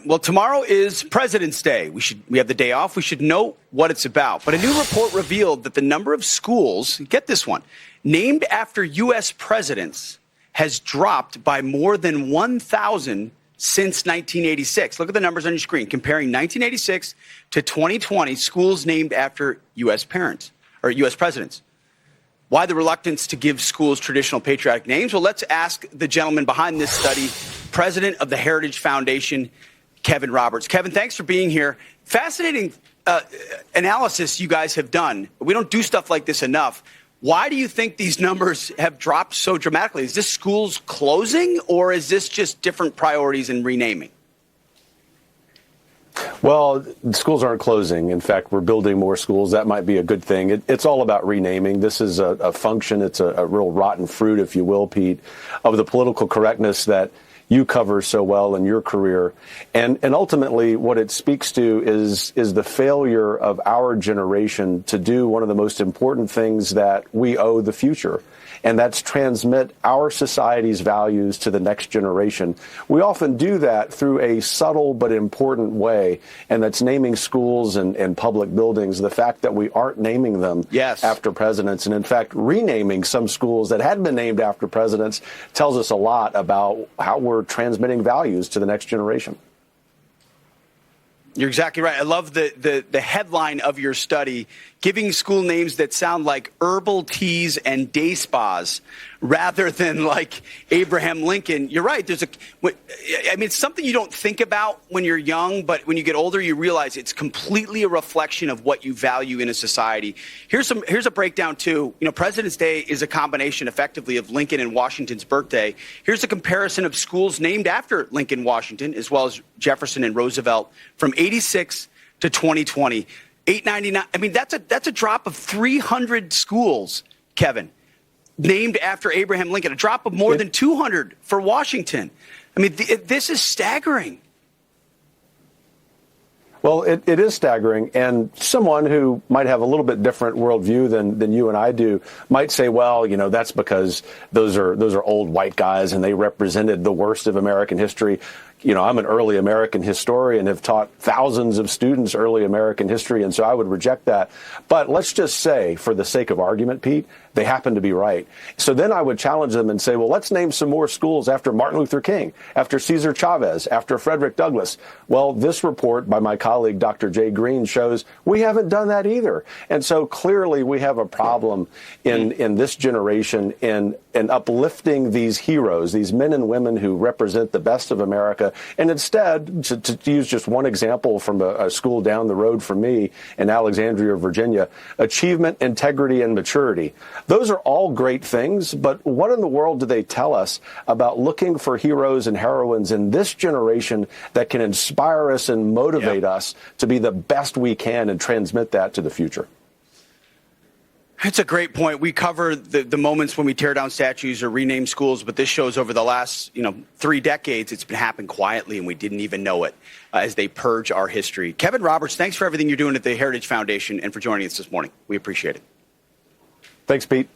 Well, tomorrow is President's Day. We have the day off. We should know what it's about. But a new report revealed that the number of schools, get this one, named after U.S. presidents has dropped by more than 1,000 since 1986. Look at the numbers on your screen. Comparing 1986 to 2020, schools named after U.S. parents or U.S. presidents. Why the reluctance to give schools traditional patriotic names? Well, let's ask the gentleman behind this study, president of the Heritage Foundation, Kevin Roberts. Kevin, thanks for being here. Fascinating analysis you guys have done. We don't do stuff like this enough. Why do you think these numbers have dropped so dramatically? Is this schools closing, or is this just different priorities and renaming? Well, schools aren't closing. In fact, we're building more schools. That might be a good thing. It's all about renaming. This is a function. It's a real rotten fruit, if you will, Pete, of the political correctness that you cover so well in your career. And ultimately, what it speaks to is the failure of our generation to do one of the most important things that we owe the future, and that's transmit our society's values to the next generation. We often do that through a subtle but important way, and that's naming schools and public buildings. The fact that we aren't naming them after presidents, and in fact renaming some schools that had been named after presidents, tells us a lot about how we're transmitting values to the next generation. You're exactly right. I love the headline of your study, giving school names that sound like herbal teas and day spas rather than like Abraham Lincoln. You're right. It's something you don't think about when you're young, but when you get older, you realize it's completely a reflection of what you value in a society. Here's a breakdown too. President's Day is a combination effectively of Lincoln and Washington's birthday. Here's a comparison of schools named after Lincoln, Washington, as well as Jefferson and Roosevelt from 86 to 2020. 899. That's a drop of 300 schools, Kevin, named after Abraham Lincoln. A drop of more than 200 for Washington. This is staggering. Well, it is staggering, and someone who might have a little bit different worldview than you and I do might say, well, that's because those are old white guys and they represented the worst of American history. I'm an early American historian, have taught thousands of students early American history, and so I would reject that. But let's just say, for the sake of argument, Pete, they happen to be right. So then I would challenge them and say, well, let's name some more schools after Martin Luther King, after Cesar Chavez, after Frederick Douglass. Well, this report by my colleague, Dr. Jay Green, shows we haven't done that either. And so clearly we have a problem in this generation in uplifting these heroes, these men and women who represent the best of America. And instead, to use just one example from a school down the road from me in Alexandria, Virginia, achievement, integrity, and maturity. Those are all great things, but what in the world do they tell us about looking for heroes and heroines in this generation that can inspire us and motivate us to be the best we can and transmit that to the future? That's a great point. We cover the moments when we tear down statues or rename schools, but this shows over the last 3 decades, it's been happening quietly and we didn't even know it as they purge our history. Kevin Roberts, thanks for everything you're doing at the Heritage Foundation and for joining us this morning. We appreciate it. Thanks, Pete.